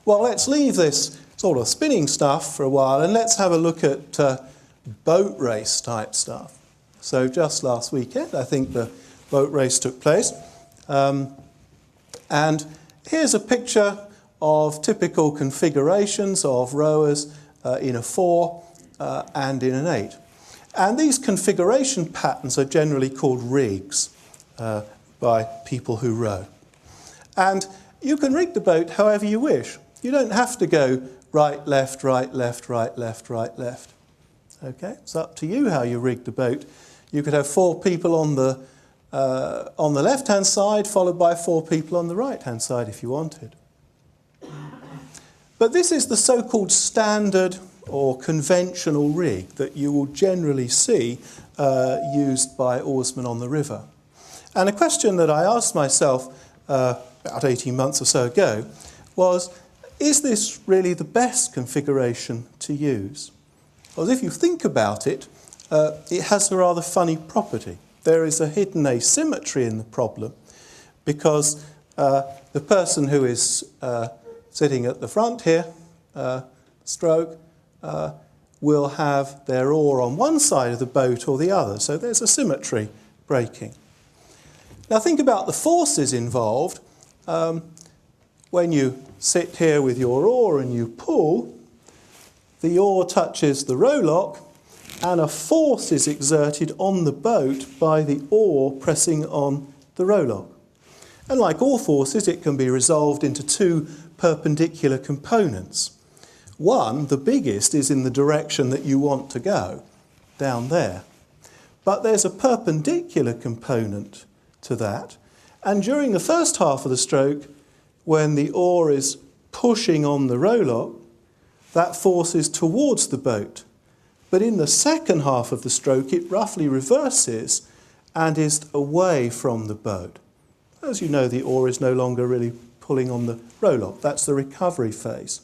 Well, let's leave this sort of spinning stuff for a while and let's have a look at boat race type stuff. So just last weekend, I think the boat race took place. And here's a picture of typical configurations of rowers in a 4 and in an 8. And these configuration patterns are generally called rigs by people who row. And you can rig the boat however you wish. You don't have to go right, left, right, left, right, left, right, left. Okay, it's up to you how you rig the boat. You could have 4 people on the left-hand side, followed by 4 people on the right-hand side if you wanted. But this is the so-called standard or conventional rig that you will generally see used by oarsmen on the river. And a question that I asked myself about 18 months or so ago was, is this really the best configuration to use? Well, if you think about it, it has a rather funny property. There is a hidden asymmetry in the problem because the person who is sitting at the front here, stroke, will have their oar on one side of the boat or the other. So there's a symmetry breaking. Now think about the forces involved. When you sit here with your oar and you pull, the oar touches the rowlock and a force is exerted on the boat by the oar pressing on the rowlock. And like all forces, it can be resolved into 2 perpendicular components. One, the biggest, is in the direction that you want to go, down there. But there's a perpendicular component to that. And during the first half of the stroke, when the oar is pushing on the rowlock, that force is towards the boat. But in the second half of the stroke, it roughly reverses and is away from the boat. As you know, the oar is no longer really pulling on the rowlock. That's the recovery phase.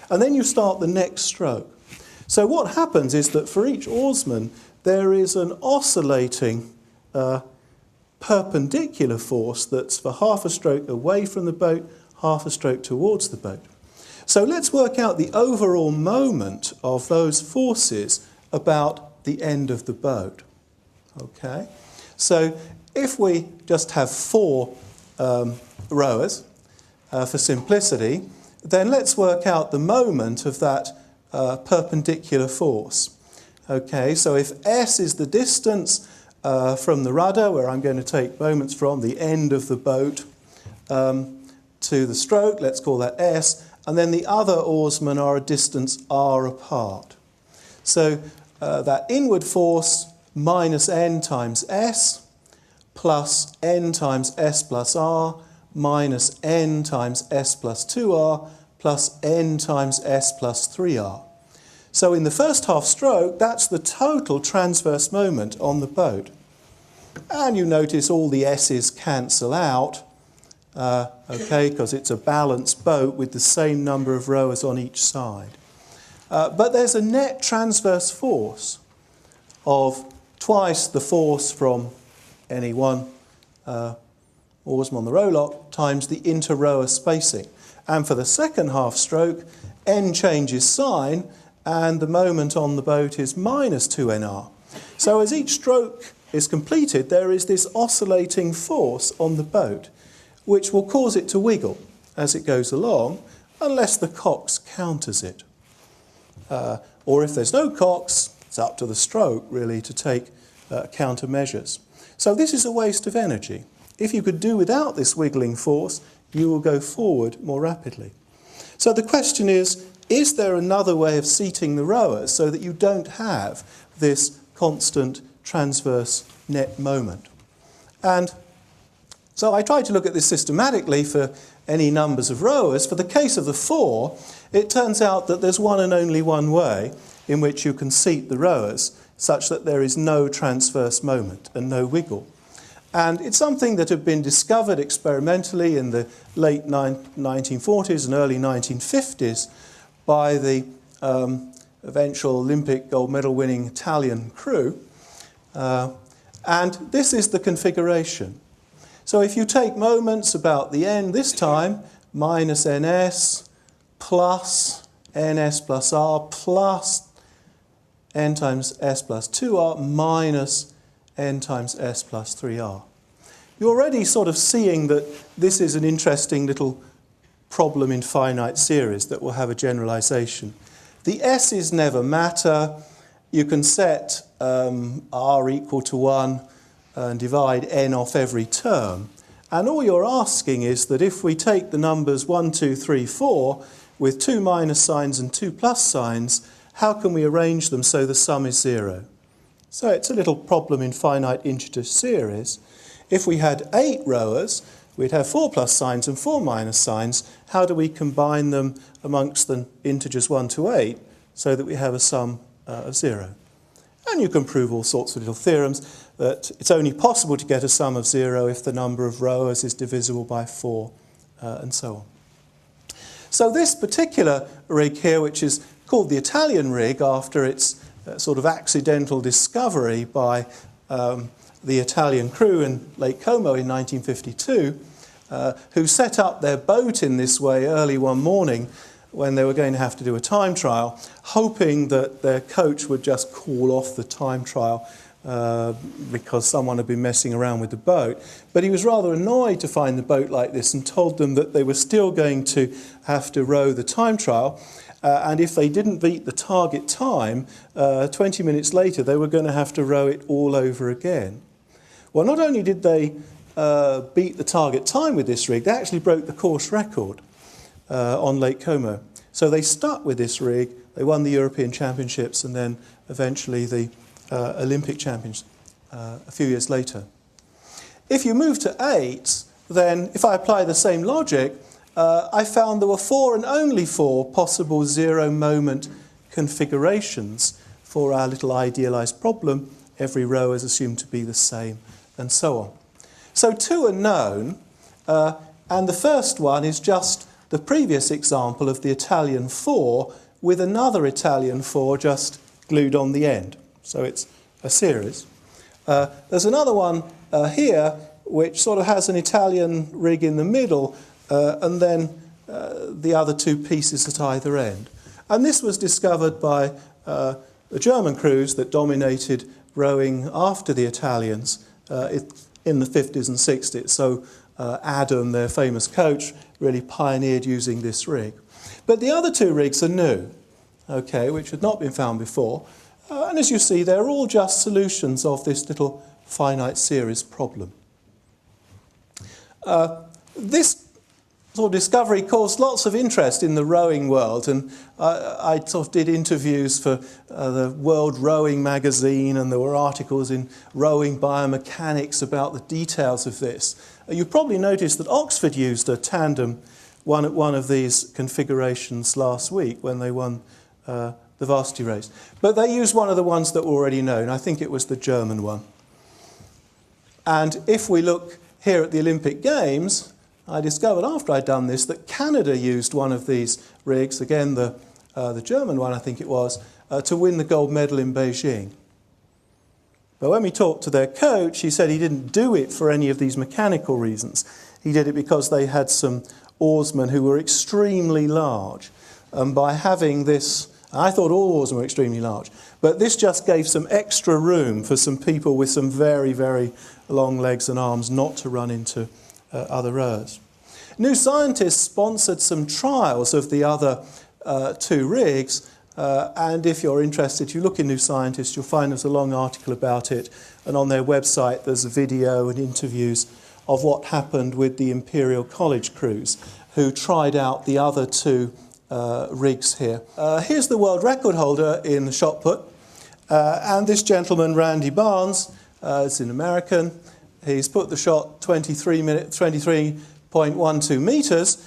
And then you start the next stroke. So what happens is that for each oarsman, there is an oscillating perpendicular force that's for half a stroke away from the boat, half a stroke towards the boat. So let's work out the overall moment of those forces about the end of the boat. Okay? So if we just have 4 rowers, for simplicity, then let's work out the moment of that perpendicular force. Okay, so if S is the distance from the rudder, where I'm going to take moments from the end of the boat to the stroke, let's call that S, and then the other oarsmen are a distance R apart. So that inward force minus N times S plus N times S plus R minus N times S plus 2R plus N times S plus 3R. So in the first half stroke, that's the total transverse moment on the boat. And you notice all the S's cancel out, okay, because it's a balanced boat with the same number of rowers on each side. But there's a net transverse force of twice the force from any one oarsman on the rowlock times the inter-rower spacing. And for the second half stroke, N changes sign and the moment on the boat is minus 2nr. So as each stroke is completed, there is this oscillating force on the boat, which will cause it to wiggle as it goes along, unless the cox counters it. Or if there's no cox, it's up to the stroke, really, to take countermeasures. So this is a waste of energy. If you could do without this wiggling force, you will go forward more rapidly. So the question is there another way of seating the rowers so that you don't have this constant transverse net moment? And so I tried to look at this systematically for any numbers of rowers. For the case of the 4, it turns out that there's one and only one way in which you can seat the rowers such that there is no transverse moment and no wiggle. And it's something that had been discovered experimentally in the late 1940s and early 1950s by the eventual Olympic gold medal winning Italian crew. And this is the configuration. So if you take moments about the end this time, minus ns plus ns plus r plus n times s plus 2r minus n times s plus 3r. You're already sort of seeing that this is an interesting little problem in finite series that will have a generalization. The s's never matter. You can set r equal to 1 and divide n off every term. And all you're asking is that if we take the numbers 1, 2, 3, 4 with 2 minus signs and 2 plus signs, how can we arrange them so the sum is 0? So it's a little problem in finite integer series. If we had 8 rowers, we'd have 4 plus signs and 4 minus signs. How do we combine them amongst the integers 1 to 8 so that we have a sum of 0? And you can prove all sorts of little theorems that it's only possible to get a sum of 0 if the number of rowers is divisible by 4, and so on. So this particular rig here, which is called the Italian rig after its sort of accidental discovery by the Italian crew in Lake Como in 1952, who set up their boat in this way early one morning when they were going to have to do a time trial, hoping that their coach would just call off the time trial because someone had been messing around with the boat. But he was rather annoyed to find the boat like this and told them that they were still going to have to row the time trial. And if they didn't beat the target time, 20 minutes later they were going to have to row it all over again. Well, not only did they beat the target time with this rig, they actually broke the course record on Lake Como. So they stuck with this rig, they won the European Championships and then eventually the Olympic Championships a few years later. If you move to 8, then if I apply the same logic, I found there were 4 and only 4 possible 0 moment configurations for our little idealized problem. Every row is assumed to be the same, and so on. So 2 are known, and the first one is just the previous example of the Italian 4 with another Italian 4 just glued on the end. So it's a series. There's another one here which sort of has an Italian rig in the middle and then the other 2 pieces at either end. And this was discovered by the German crews that dominated rowing after the Italians in the 50s and 60s. So Adam, their famous coach, really pioneered using this rig. But the other 2 rigs are new, okay, which had not been found before. And as you see, they're all just solutions of this little finite series problem. This sort of discovery caused lots of interest in the rowing world, and I sort of did interviews for the World Rowing magazine, and there were articles in Rowing Biomechanics about the details of this. You probably noticed that Oxford used a tandem one of these configurations last week when they won the varsity race. But they used one of the ones that were already known. I think it was the German one. And if we look here at the Olympic Games, I discovered after I'd done this that Canada used one of these rigs, again the German one I think it was, to win the gold medal in Beijing. But when we talked to their coach, he said he didn't do it for any of these mechanical reasons. He did it because they had some oarsmen who were extremely large. And by having this, I thought all oarsmen were extremely large, but this just gave some extra room for some people with some very, very long legs and arms not to run into other rowers. New Scientist sponsored some trials of the other 2 rigs, and if you're interested, if you look in New Scientist, you'll find there's a long article about it, and on their website there's a video and interviews of what happened with the Imperial College crews who tried out the other 2 rigs here. Here's the world record holder in the shot put, and this gentleman, Randy Barnes, is an American. He's put the shot 23.12 metres.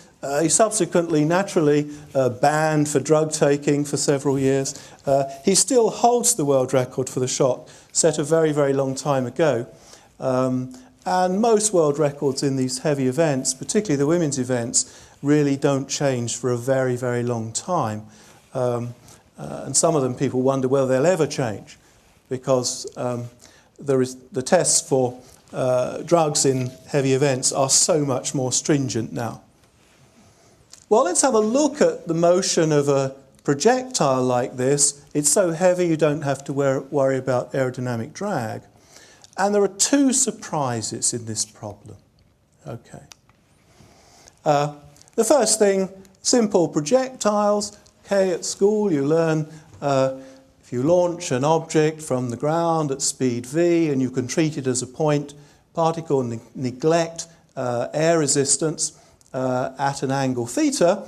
He subsequently, naturally, banned for drug taking for several years. He still holds the world record for the shot, set a very, very long time ago. And most world records in these heavy events, particularly the women's events, really don't change for a very, very long time. And some of them people wonder whether they'll ever change, because the tests for drugs in heavy events are so much more stringent now. Well, let's have a look at the motion of a projectile like this. It's so heavy you don't have to worry about aerodynamic drag. And there are two surprises in this problem. Okay. The first thing, simple projectiles. Okay, at school you learn if you launch an object from the ground at speed v and you can treat it as a point particle and neglect air resistance at an angle theta,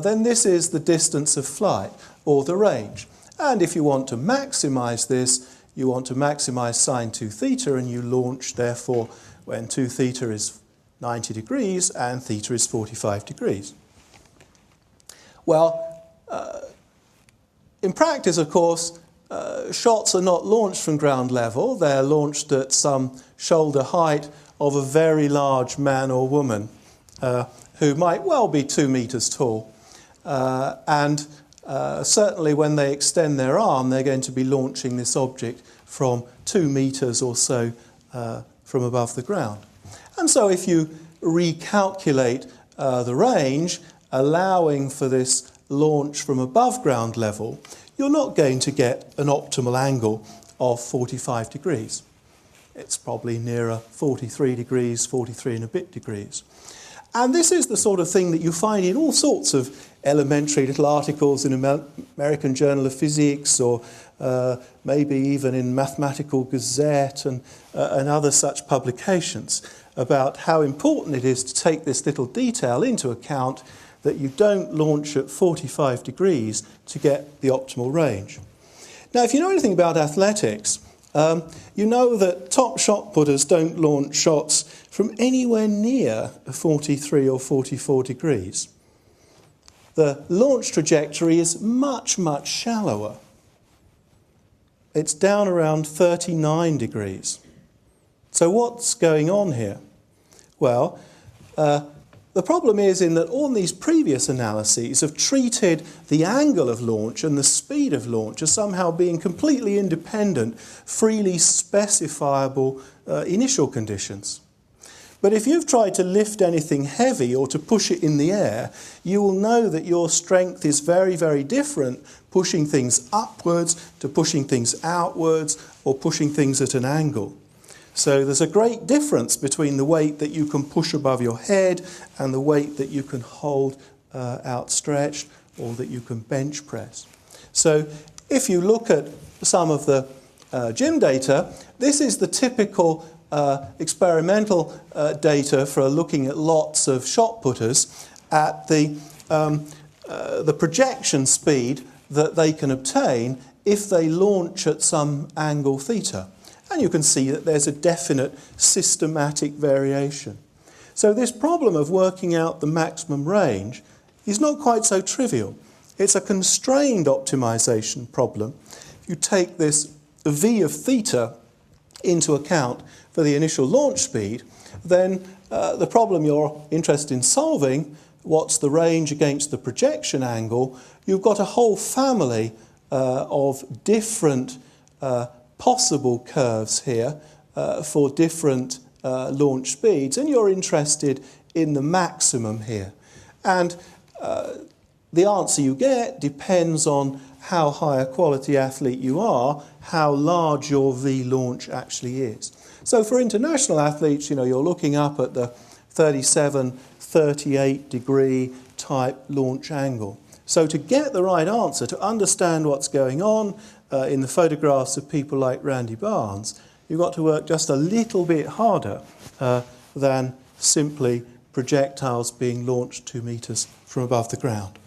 then this is the distance of flight, or the range. And if you want to maximise this, you want to maximise sine 2 theta, and you launch, therefore, when 2 theta is 90 degrees and theta is 45 degrees. Well, in practice, of course, shots are not launched from ground level. They're launched at some shoulder height of a very large man or woman who might well be 2 meters tall. And certainly when they extend their arm, they're going to be launching this object from 2 meters or so from above the ground. And so if you recalculate the range, allowing for this launch from above ground level, you're not going to get an optimal angle of 45 degrees. It's probably nearer 43 degrees, 43 and a bit degrees. And this is the sort of thing that you find in all sorts of elementary little articles in American Journal of Physics, or maybe even in Mathematical Gazette and other such publications, about how important it is to take this little detail into account, that you don't launch at 45 degrees to get the optimal range. Now, if you know anything about athletics, you know that top shot putters don't launch shots from anywhere near 43 or 44 degrees. The launch trajectory is much, much shallower. It's down around 39 degrees. So what's going on here? Well, the problem is in that all these previous analyses have treated the angle of launch and the speed of launch as somehow being completely independent, freely specifiable initial conditions. But if you've tried to lift anything heavy or to push it in the air, you will know that your strength is very, very different pushing things upwards to pushing things outwards or pushing things at an angle. So there's a great difference between the weight that you can push above your head and the weight that you can hold outstretched or that you can bench press. So if you look at some of the gym data, this is the typical experimental data for looking at lots of shot putters at the projection speed that they can obtain if they launch at some angle theta. And you can see that there's a definite systematic variation. So this problem of working out the maximum range is not quite so trivial. It's a constrained optimization problem. If you take this v of theta into account for the initial launch speed, then the problem you're interested in solving, what's the range against the projection angle, you've got a whole family of different possible curves here for different launch speeds, and you're interested in the maximum here. And the answer you get depends on how high a quality athlete you are, how large your V launch actually is. So for international athletes, you know, you're looking up at the 37, 38 degree type launch angle. So to get the right answer, to understand what's going on in the photographs of people like Randy Barnes, you've got to work just a little bit harder than simply projectiles being launched 2 meters from above the ground.